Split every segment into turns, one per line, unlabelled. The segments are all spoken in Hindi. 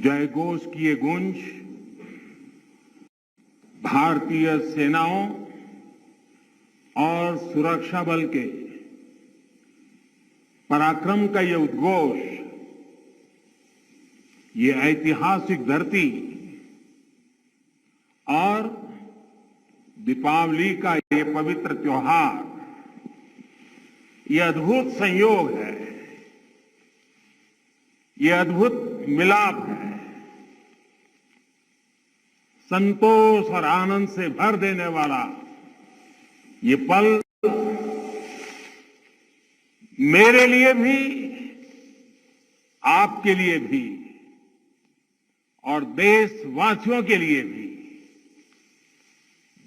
जयघोष की ये गूंज भारतीय सेनाओं और सुरक्षा बल के पराक्रम का ये उद्घोष, ये ऐतिहासिक धरती और दीपावली का ये पवित्र त्योहार, ये अद्भुत संयोग है, ये अद्भुत मिलाप है। संतोष और आनंद से भर देने वाला ये पल मेरे लिए भी, आपके लिए भी और देशवासियों के लिए भी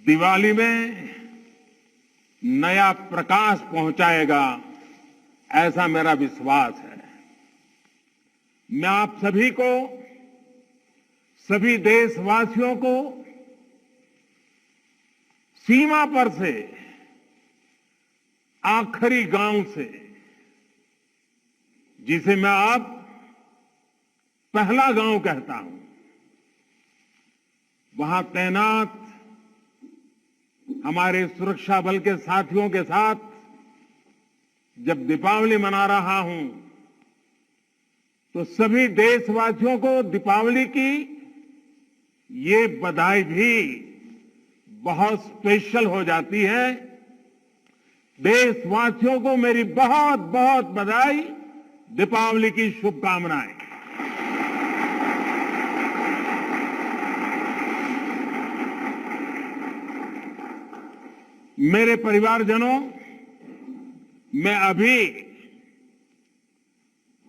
दिवाली में नया प्रकाश पहुंचाएगा, ऐसा मेरा विश्वास है। मैं आप सभी को, सभी देशवासियों को सीमा पर से, आखिरी गांव से, जिसे मैं अब पहला गांव कहता हूं, वहां तैनात हमारे सुरक्षा बल के साथियों के साथ जब दीपावली मना रहा हूं, तो सभी देशवासियों को दीपावली की ये बधाई भी बहुत स्पेशल हो जाती है। देशवासियों को मेरी बहुत बहुत बधाई, दीपावली की शुभकामनाएं। मेरे परिवारजनों, मैं अभी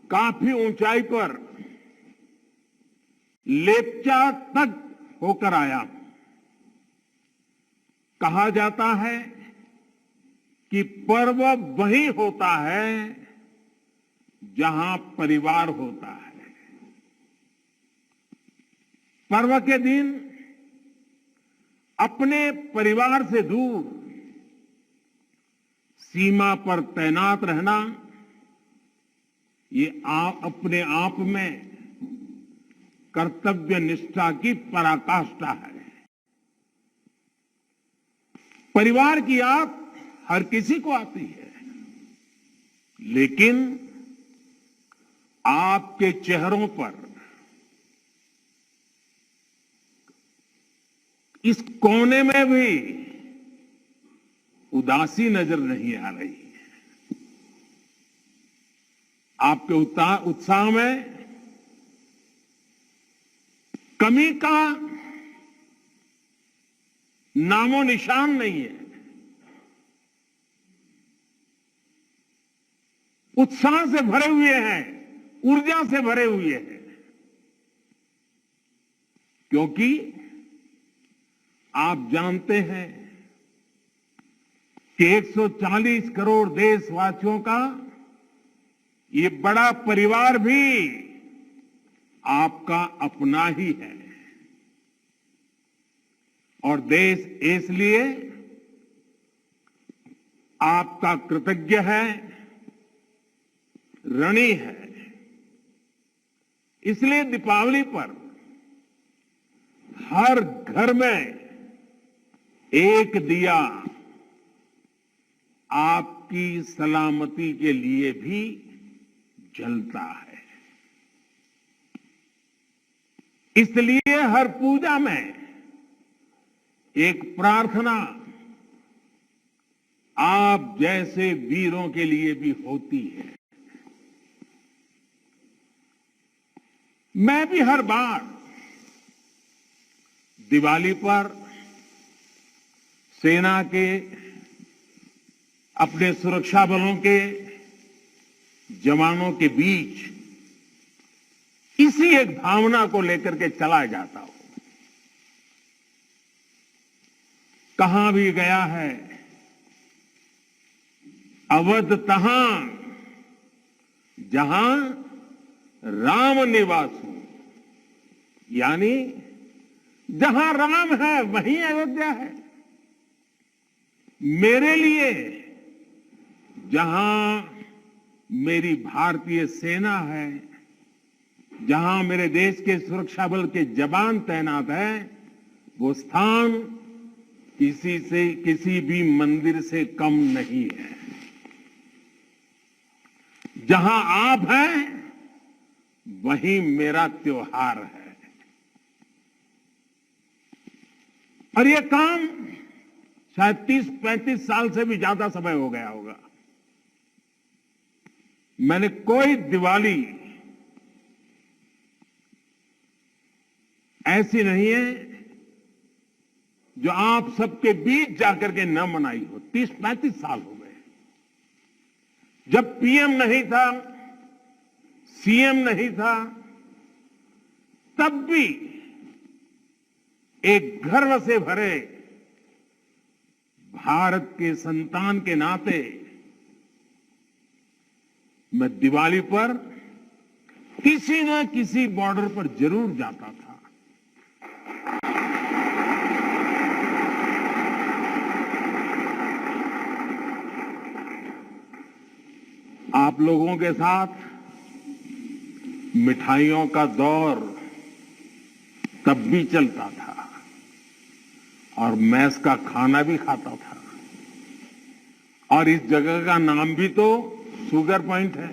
काफी ऊंचाई पर लेप्चा तक होकर आया हूं। कहा जाता है कि पर्व वही होता है जहां परिवार होता है। पर्व के दिन अपने परिवार से दूर सीमा पर तैनात रहना, ये अपने आप में कर्तव्य निष्ठा की पराकाष्ठा है। परिवार की याद हर किसी को आती है, लेकिन आपके चेहरों पर इस कोने में भी उदासी नजर नहीं आ रही है। आपके उत्साह में कमी का नामो निशान नहीं है। उत्साह से भरे हुए हैं, ऊर्जा से भरे हुए हैं, क्योंकि आप जानते हैं कि 140 करोड़ देशवासियों का ये बड़ा परिवार भी आपका अपना ही है। और देश इसलिए आपका कृतज्ञ है, ऋणी है। इसलिए दीपावली पर हर घर में एक दिया आपकी सलामती के लिए भी जलता है। इसलिए हर पूजा में एक प्रार्थना आप जैसे वीरों के लिए भी होती है। मैं भी हर बार दिवाली पर सेना के, अपने सुरक्षा बलों के जवानों के बीच इसी एक भावना को लेकर के चला जाता हूं। कहां भी गया है, अवध तहां जहां राम निवासु, यानी जहां राम है वहीं अयोध्या है। मेरे लिए जहां मेरी भारतीय सेना है जहां मेरे देश के सुरक्षा बल के जवान तैनात हैं, वो स्थान किसी भी मंदिर से कम नहीं है। जहां आप हैं, वहीं मेरा त्योहार है। और ये काम शायद 30-35 साल से भी ज्यादा समय हो गया होगा। मैंने कोई दिवाली ऐसी नहीं है जो आप सबके बीच जाकर के न मनाई हो। 30-35 साल हो गए। जब पीएम नहीं था, सीएम नहीं था, तब भी एक गर्व से भरे भारत के संतान के नाते मैं दिवाली पर किसी न किसी बॉर्डर पर जरूर जाता था। आप लोगों के साथ मिठाइयों का दौर तब भी चलता था और मैस का खाना भी खाता था। और इस जगह का नाम भी तो शुगर पॉइंट है।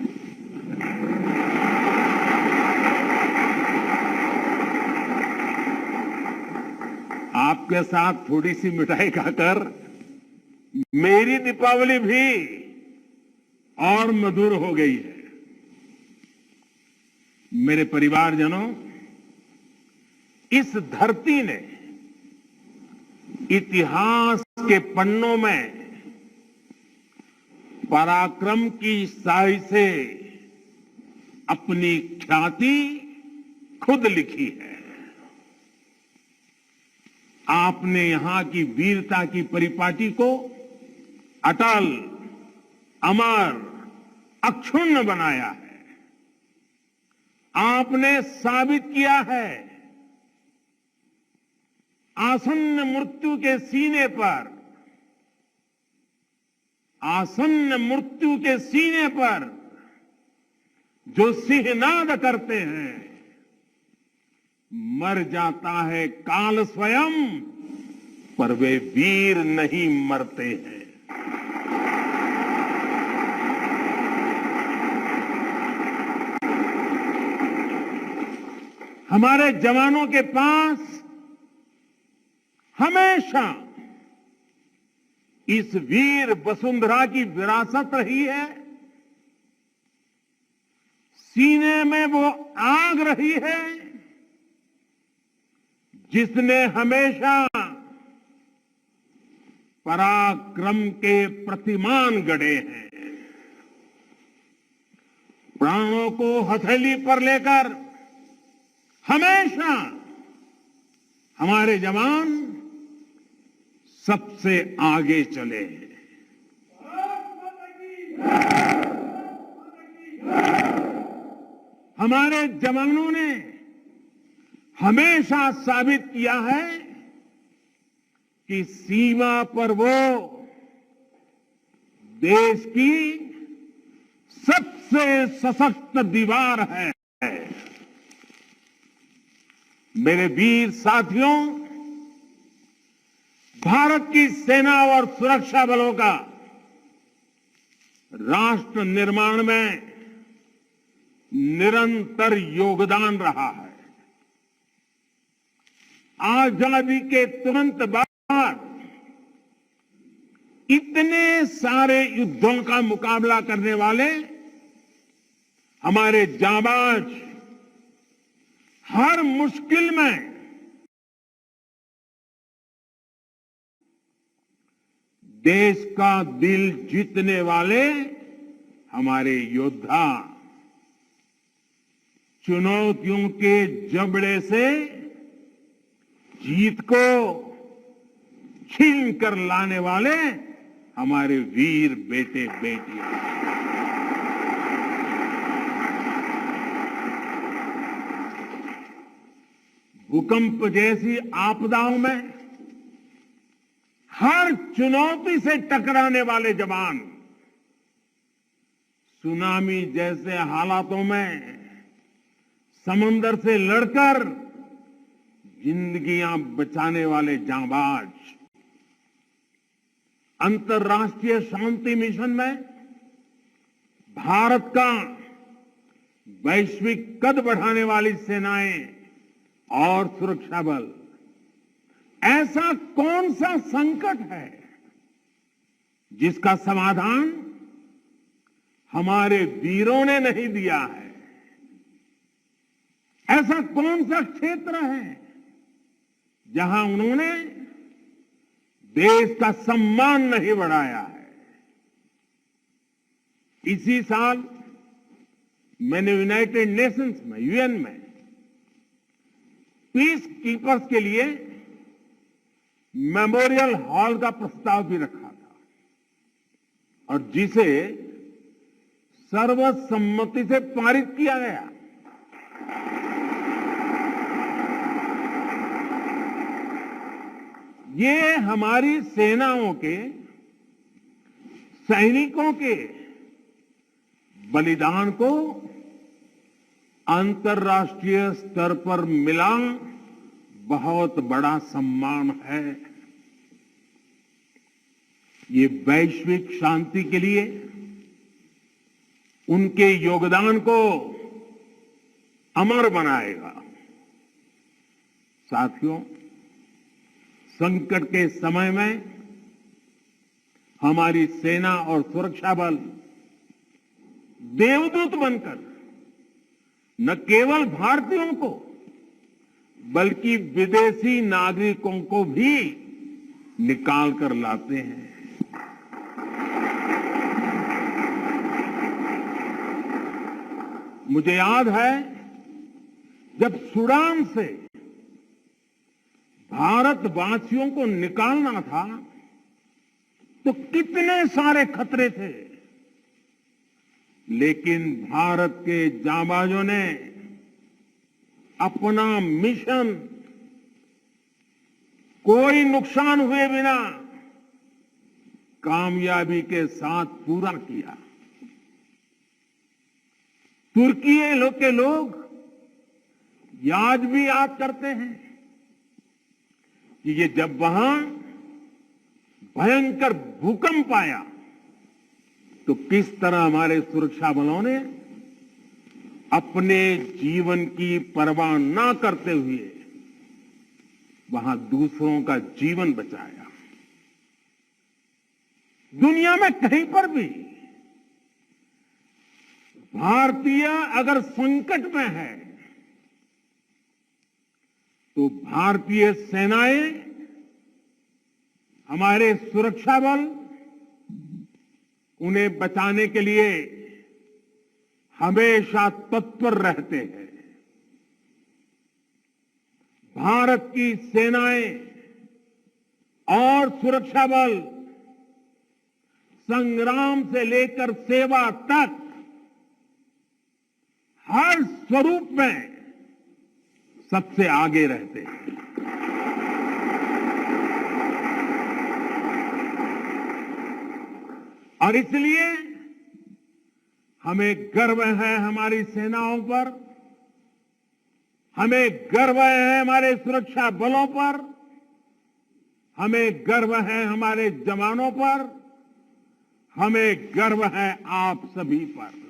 आपके साथ थोड़ी सी मिठाई खाकर मेरी दीपावली भी और मधुर हो गई है। मेरे परिवारजनों, इस धरती ने इतिहास के पन्नों में पराक्रम की स्याही से अपनी ख्याति खुद लिखी है। आपने यहां की वीरता की परिपाटी को अटल, अमर, अक्षुण्ण बनाया है। आपने साबित किया है आसन्न मृत्यु के सीने पर, आसन्न मृत्यु के सीने पर जो सिंहनाद करते हैं, मर जाता है काल स्वयं, पर वे वीर नहीं मरते हैं। हमारे जवानों के पास हमेशा इस वीर वसुंधरा की विरासत रही है। सीने में वो आग रही है जिसने हमेशा पराक्रम के प्रतिमान गढ़े हैं। प्राणों को हथेली पर लेकर हमेशा हमारे जवान सबसे आगे चले हैं। हमारे जवानों ने हमेशा साबित किया है कि सीमा पर वो देश की सबसे सशक्त दीवार है। मेरे वीर साथियों, भारत की सेना और सुरक्षा बलों का राष्ट्र निर्माण में निरंतर योगदान रहा है। आजादी के तुरंत बाद इतने सारे युद्धों का मुकाबला करने वाले हमारे जाबाज हर मुश्किल में देश का दिल जीतने वाले हमारे योद्धा चुनौतियों के जबड़े से जीत को छीन कर लाने वाले हमारे वीर बेटे बेटियां। भूकंप जैसी आपदाओं में हर चुनौती से टकराने वाले जवान, सुनामी जैसे हालातों में समंदर से लड़कर जिंदगियां बचाने वाले जांबाज, अंतर्राष्ट्रीय शांति मिशन में भारत का वैश्विक कद बढ़ाने वाली सेनाएं और सुरक्षा बल, ऐसा कौन सा संकट है जिसका समाधान हमारे वीरों ने नहीं दिया है? ऐसा कौन सा क्षेत्र है जहां उन्होंने देश का सम्मान नहीं बढ़ाया है? इसी साल मैंने यूनाइटेड नेशंस में, यूएन में पीस कीपर्स के लिए मेमोरियल हॉल का प्रस्ताव भी रखा था और जिसे सर्वसम्मति से पारित किया गया। ये हमारी सेनाओं के, सैनिकों के बलिदान को अंतर्राष्ट्रीय स्तर पर मिला बहुत बड़ा सम्मान है। ये वैश्विक शांति के लिए उनके योगदान को अमर बनाएगा। साथियों, संकट के समय में हमारी सेना और सुरक्षा बल देवदूत बनकर न केवल भारतीयों को बल्कि विदेशी नागरिकों को भी निकाल कर लाते हैं। मुझे याद है जब सूडान से भारतवासियों को निकालना था तो कितने सारे खतरे थे, लेकिन भारत के जांबाजों ने अपना मिशन कोई नुकसान हुए बिना कामयाबी के साथ पूरा किया। तुर्की के लोग आज भी याद करते हैं कि ये जब वहां भयंकर भूकंप आया तो किस तरह हमारे सुरक्षा बलों ने अपने जीवन की परवाह ना करते हुए वहां दूसरों का जीवन बचाया। दुनिया में कहीं पर भी भारतीय अगर संकट में है तो भारतीय सेनाएं, हमारे सुरक्षा बल उन्हें बचाने के लिए हमेशा तत्पर रहते हैं। भारत की सेनाएं और सुरक्षा बल संग्राम से लेकर सेवा तक हर स्वरूप में सबसे आगे रहते हैं। और इसलिए हमें गर्व है हमारी सेनाओं पर, हमें गर्व है हमारे सुरक्षा बलों पर, हमें गर्व है हमारे जवानों पर, हमें गर्व है आप सभी पर।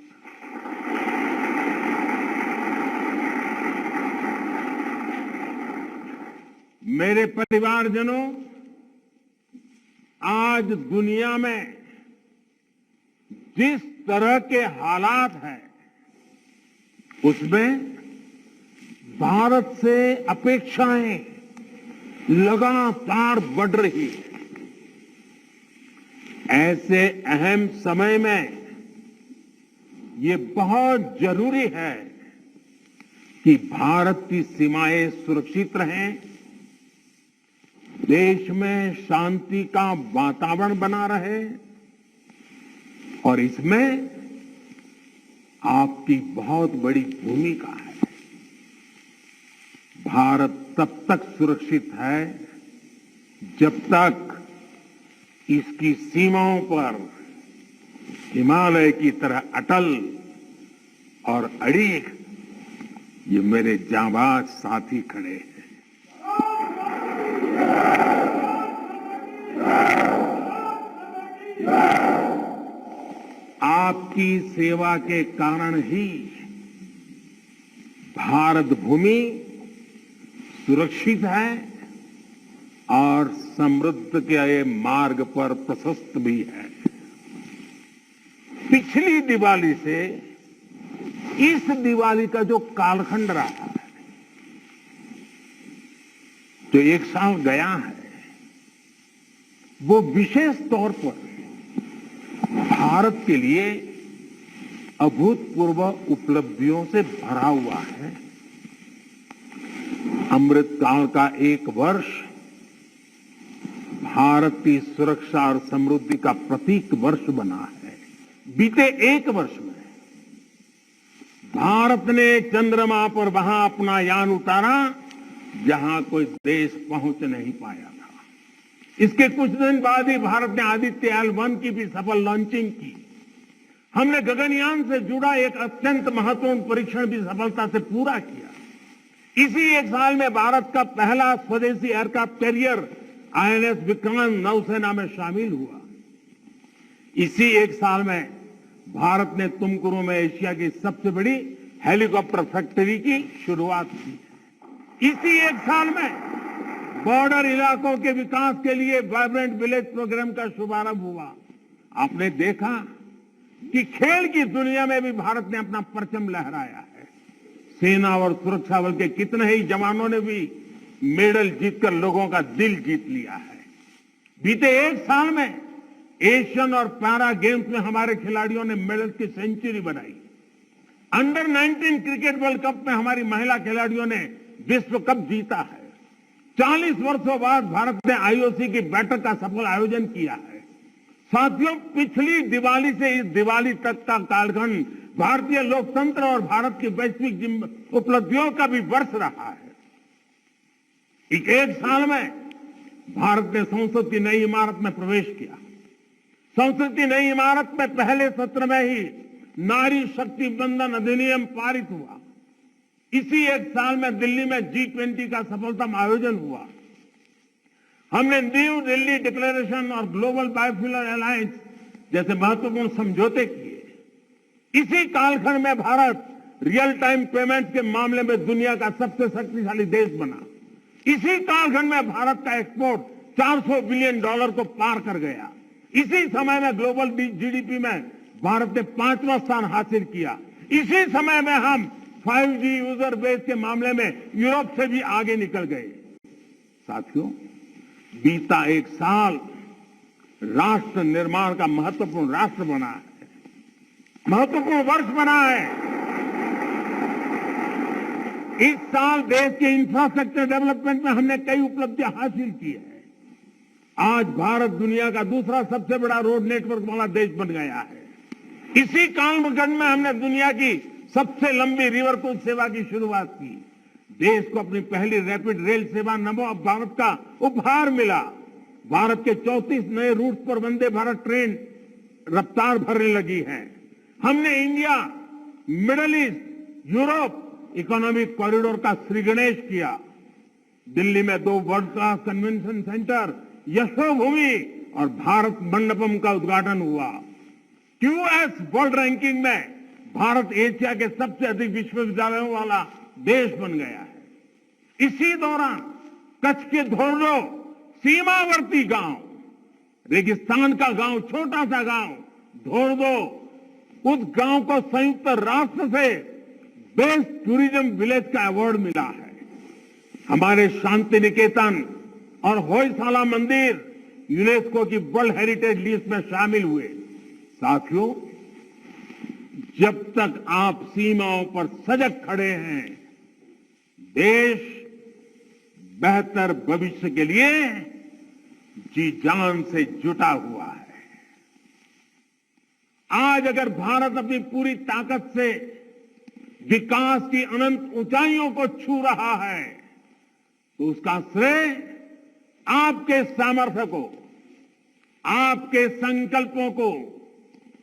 मेरे परिवारजनों, आज दुनिया में जिस तरह के हालात हैं उसमें भारत से अपेक्षाएं लगातार बढ़ रही है। ऐसे अहम समय में ये बहुत जरूरी है कि भारत की सीमाएं सुरक्षित रहें, देश में शांति का वातावरण बना रहे और इसमें आपकी बहुत बड़ी भूमिका है। भारत तब तक सुरक्षित है जब तक इसकी सीमाओं पर हिमालय की तरह अटल और अड़िग ये मेरे जांबाज साथी खड़े हैं। आपकी सेवा के कारण ही भारत भूमि सुरक्षित है और समृद्ध के मार्ग पर प्रशस्त भी है। पिछली दिवाली से इस दिवाली का जो कालखंड रहा है, जो एक साल गया है, वो विशेष तौर पर भारत के लिए अभूतपूर्व उपलब्धियों से भरा हुआ है। अमृत काल का एक वर्ष भारत की सुरक्षा और समृद्धि का प्रतीक वर्ष बना है। बीते एक वर्ष में भारत ने चंद्रमा पर वहां अपना यान उतारा जहां कोई देश पहुंच नहीं पाया था। इसके कुछ दिन बाद ही भारत ने आदित्य L1 की भी सफल लॉन्चिंग की। हमने गगनयान से जुड़ा एक अत्यंत महत्वपूर्ण परीक्षण भी सफलता से पूरा किया। इसी एक साल में भारत का पहला स्वदेशी एयरक्राफ्ट कैरियर INS विक्रांत नौसेना में शामिल हुआ। इसी एक साल में भारत ने तुमकुरू में एशिया की सबसे बड़ी हेलीकॉप्टर फैक्ट्री की शुरुआत की। इसी एक साल में बॉर्डर इलाकों के विकास के लिए वाइब्रेंट विलेज प्रोग्राम का शुभारंभ हुआ। आपने देखा कि खेल की दुनिया में भी भारत ने अपना परचम लहराया है। सेना और सुरक्षा बल के कितने ही जवानों ने भी मेडल जीतकर लोगों का दिल जीत लिया है। बीते एक साल में एशियन और पैरा गेम्स में हमारे खिलाड़ियों ने मेडल की सेंचुरी बनाई। अंडर 19 क्रिकेट वर्ल्ड कप में हमारी महिला खिलाड़ियों ने विश्व कप जीता है। 40 वर्षों बाद भारत ने IOC की बैठक का सफल आयोजन किया है। साथियों, पिछली दिवाली से इस दिवाली तक का कालखंड भारतीय लोकतंत्र और भारत की वैश्विक उपलब्धियों का भी वर्ष रहा है। एक साल में भारत ने संसद की नई इमारत में प्रवेश किया। संसद की नई इमारत में पहले सत्र में ही नारी शक्ति बंधन अधिनियम पारित हुआ। इसी एक साल में दिल्ली में G20 का सफलतम आयोजन हुआ। हमने न्यू दिल्ली डिक्लेरेशन और ग्लोबल बायोफ्यूल अलायंस जैसे महत्वपूर्ण समझौते किए। इसी कालखंड में भारत रियल टाइम पेमेंट के मामले में दुनिया का सबसे शक्तिशाली देश बना। इसी कालखंड में भारत का एक्सपोर्ट $400 बिलियन को पार कर गया। इसी समय में ग्लोबल GDP में भारत ने 5वां स्थान हासिल किया। इसी समय में हम 5G यूजर बेस के मामले में यूरोप से भी आगे निकल गए। साथियों, बीता एक साल राष्ट्र निर्माण का महत्वपूर्ण राष्ट्र बना है, महत्वपूर्ण वर्ष बना है। इस साल देश के इंफ्रास्ट्रक्चर डेवलपमेंट में हमने कई उपलब्धियां हासिल की है। आज भारत दुनिया का दूसरा सबसे बड़ा रोड नेटवर्क वाला देश बन गया है। इसी कालखंड में हमने दुनिया की सबसे लंबी रिवर क्रूज सेवा की शुरुआत की। देश को अपनी पहली रैपिड रेल सेवा नमो भारत का उपहार मिला। भारत के 34 नए रूट पर वंदे भारत ट्रेन रफ्तार भरने लगी है। हमने India, middle east, Europe economic corridor का श्रीगणेश किया। दिल्ली में 2 world class convention centre, Yashobhoomi और भारत मंडपम का उद्घाटन हुआ। QS वर्ल्ड रैंकिंग में भारत एशिया के सबसे अधिक विश्वविद्यालयों वाला देश बन गया है। इसी दौरान कच्छ के धोर्डो सीमावर्ती गांव, रेगिस्तान का गांव, छोटा सा गांव धोर्डो, उस गांव को संयुक्त राष्ट्र से बेस्ट टूरिज्म विलेज का अवार्ड मिला है। हमारे शांति निकेतन और होयसाला मंदिर यूनेस्को की वर्ल्ड हेरिटेज लिस्ट में शामिल हुए। साथियों, जब तक आप सीमाओं पर सजग खड़े हैं, देश बेहतर भविष्य के लिए जी जान से जुटा हुआ है। आज अगर भारत अपनी पूरी ताकत से विकास की अनंत ऊंचाइयों को छू रहा है, तो उसका श्रेय आपके सामर्थ्य को, आपके संकल्पों को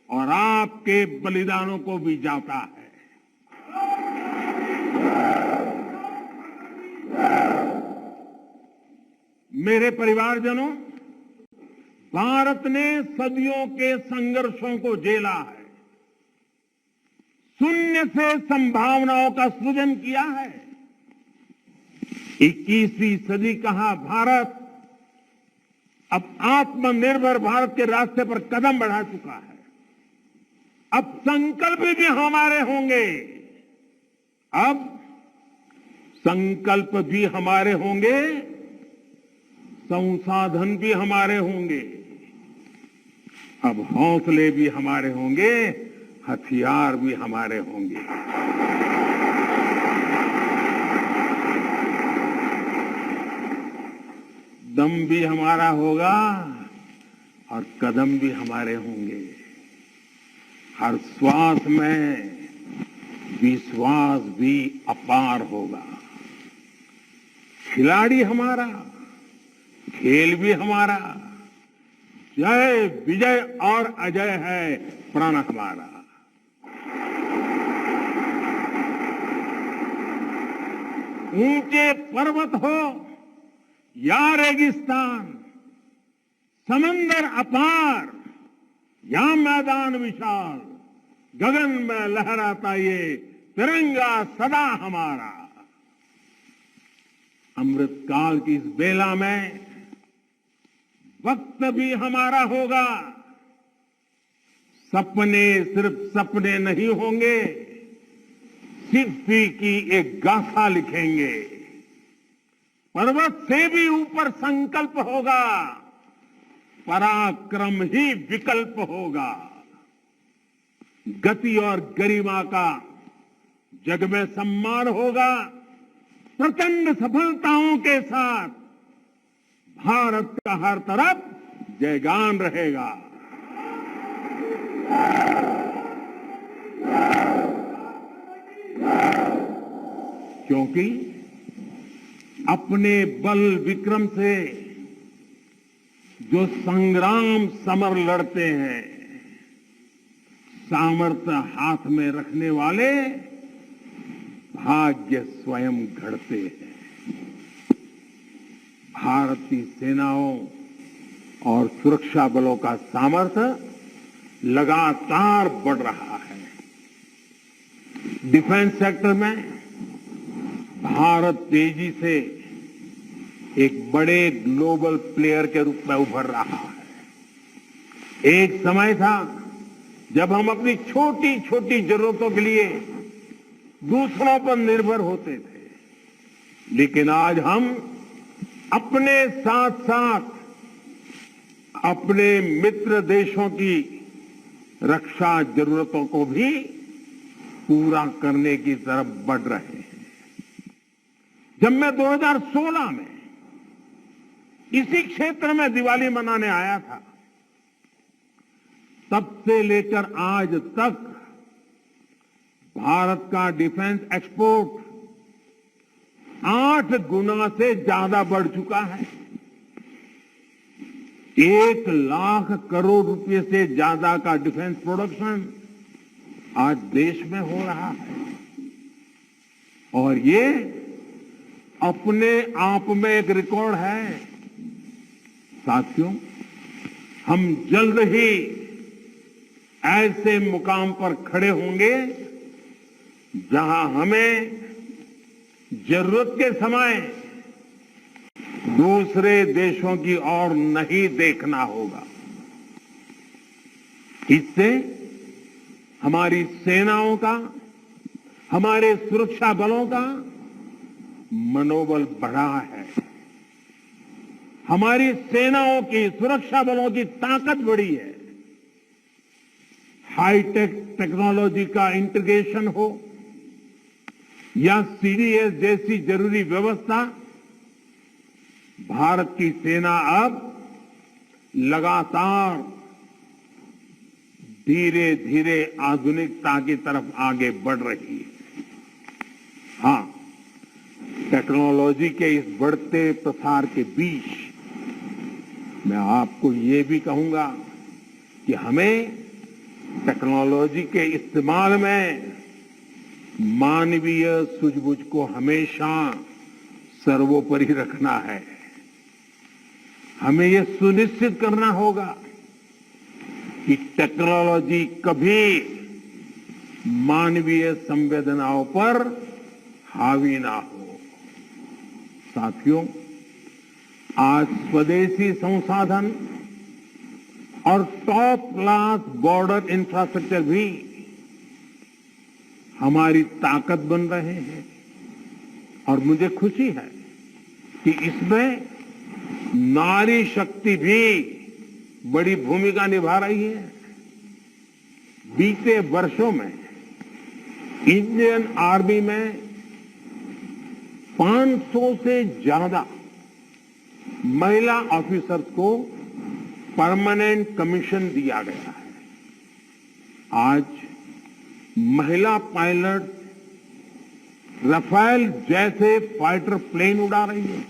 और आपके बलिदानों को भी जाता है। मेरे परिवारजनों, भारत ने सदियों के संघर्षों को झेला है, शून्य से संभावनाओं का सृजन किया है। 21वीं सदी का भारत अब आत्मनिर्भर भारत के रास्ते पर कदम बढ़ा चुका है। अब संकल्प भी हमारे होंगे, अब संकल्प भी हमारे होंगे, संसाधन भी हमारे होंगे, अब हौसले भी हमारे होंगे, हथियार भी हमारे होंगे। दम भी हमारा होगा और कदम भी हमारे होंगे। हर श्वास में विश्वास भी अपार होगा। खिलाड़ी हमारा, खेल भी हमारा, जय विजय और अजय है प्रण हमारा। ऊंचे पर्वत हो या रेगिस्तान, समंदर अपार या मैदान विशाल, गगन में लहराता ये तिरंगा सदा हमारा। अमृतकाल की इस बेला में वक्त भी हमारा होगा। सपने सिर्फ सपने नहीं होंगे, सिद्धि की एक गाथा लिखेंगे। पर्वत से भी ऊपर संकल्प होगा, पराक्रम ही विकल्प होगा। गति और गरिमा का जग में सम्मान होगा। प्रचंड सफलताओं के साथ भारत का हर तरफ जयगान रहेगा। क्योंकि अपने बल विक्रम से जो संग्राम समर लड़ते हैं, सामर्थ्य हाथ में रखने वाले भाग्य स्वयं घड़ते हैं। भारत की सेनाओं और सुरक्षा बलों का सामर्थ्य लगातार बढ़ रहा है। डिफेंस सेक्टर में भारत तेजी से एक बड़े ग्लोबल प्लेयर के रूप में उभर रहा है। एक समय था जब हम अपनी छोटी छोटी जरूरतों के लिए दूसरों पर निर्भर होते थे, लेकिन आज हम अपने साथ साथ अपने मित्र देशों की रक्षा जरूरतों को भी पूरा करने की तरफ बढ़ रहे हैं। जब मैं 2016 में इसी क्षेत्र में दिवाली मनाने आया था, तब से लेकर आज तक भारत का डिफेंस एक्सपोर्ट 8 गुना से ज्यादा बढ़ चुका है। 1 लाख करोड़ रुपए से ज्यादा का डिफेंस प्रोडक्शन आज देश में हो रहा है। और ये अपने आप में एक रिकॉर्ड है। साथियों, हम जल्द ही ऐसे मुकाम पर खड़े होंगे जहां हमें जरूरत के समय दूसरे देशों की ओर नहीं देखना होगा। इससे हमारी सेनाओं का, हमारे सुरक्षा बलों का मनोबल बढ़ा है। हमारी सेनाओं की, सुरक्षा बलों की ताकत बढ़ी है। हाईटेक टेक्नोलॉजी का इंटीग्रेशन हो या सीडीएस जैसी जरूरी व्यवस्था, भारत की सेना अब लगातार धीरे धीरे आधुनिकता की तरफ आगे बढ़ रही है। हां, टेक्नोलॉजी के इस बढ़ते प्रसार के बीच मैं आपको ये भी कहूंगा कि हमें टेक्नोलॉजी के इस्तेमाल में मानवीय सूझबूझ को हमेशा सर्वोपरि रखना है। हमें यह सुनिश्चित करना होगा कि टेक्नोलॉजी कभी मानवीय संवेदनाओं पर हावी ना हो। साथियों, आज स्वदेशी संसाधन और टॉप क्लास बॉर्डर इंफ्रास्ट्रक्चर भी हमारी ताकत बन रहे हैं और मुझे खुशी है कि इसमें नारी शक्ति भी बड़ी भूमिका निभा रही है। बीते वर्षों में इंडियन आर्मी में 500 से ज्यादा महिला ऑफिसर्स को परमानेंट कमीशन दिया गया है। आज महिला पायलट राफेल जैसे फाइटर प्लेन उड़ा रही है।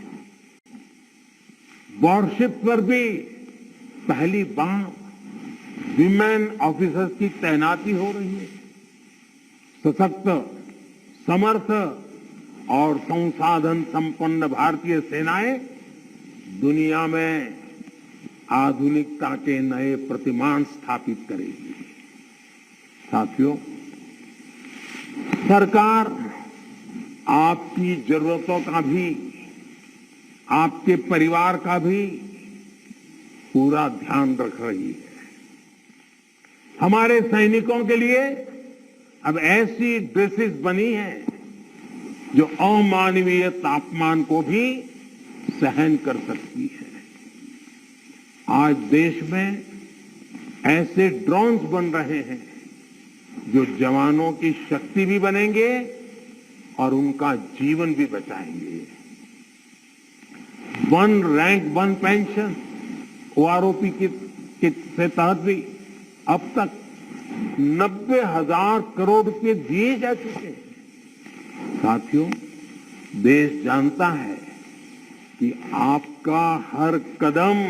वॉरशिप पर भी पहली बार विमेन ऑफिसर्स की तैनाती हो रही है। सशक्त, समर्थ और संसाधन संपन्न भारतीय सेनाएं दुनिया में आधुनिकता के नए प्रतिमान स्थापित करेगी। साथियों, सरकार आपकी जरूरतों का भी, आपके परिवार का भी पूरा ध्यान रख रही है। हमारे सैनिकों के लिए अब ऐसी ड्रेसेस बनी हैं जो अमानवीय तापमान को भी सहन कर सकती है। आज देश में ऐसे ड्रोन्स बन रहे हैं जो जवानों की शक्ति भी बनेंगे और उनका जीवन भी बचाएंगे। One rank one pension OROP के तहत भी अब तक 90,000 करोड़ रुपए दिए जा चुके हैं। साथियों, देश जानता है कि आपका हर कदम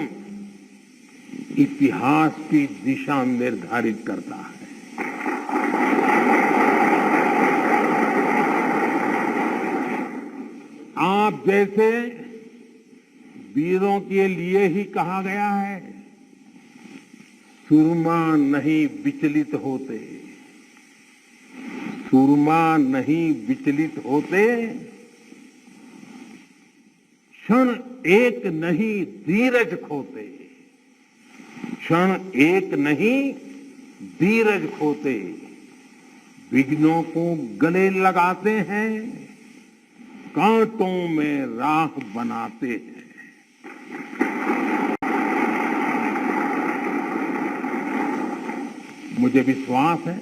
इतिहास की दिशा निर्धारित करता है। आप जैसे वीरों के लिए ही कहा गया है, सुरमा नहीं विचलित होते, सुरमा नहीं विचलित होते, क्षण एक नहीं धीरज खोते, क्षण एक नहीं धीरज खोते, विघ्नों को गले लगाते हैं, कांटों में राह बनाते हैं। मुझे विश्वास है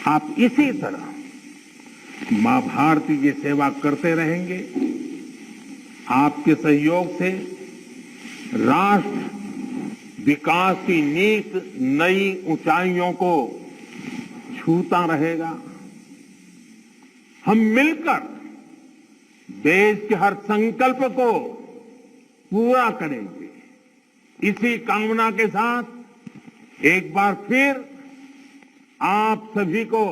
आप इसी तरह मां भारती की सेवा करते रहेंगे। आपके सहयोग से राष्ट्र विकास की नीत नई ऊंचाइयों को छूता रहेगा। हम मिलकर देश के हर संकल्प को पूरा करेंगे। इसी कामना के साथ एक बार फिर आप सभी को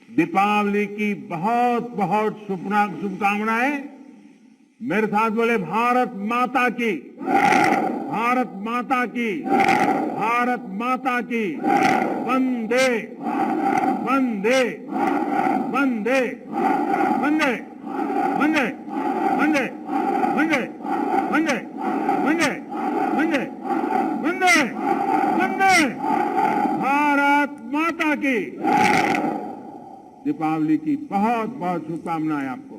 दीपावली की बहुत बहुत शुभकामनाएं। मेरे साथ बोले भारत माता की, भारत माता की, भारत माता की। वंदे वंदे वंदे वंदे वंदे वंदे वंदे वंदे वंदे वंदे वंदे वंदे भारत माता की। दीपावली की बहुत बहुत शुभकामनाएं आपको।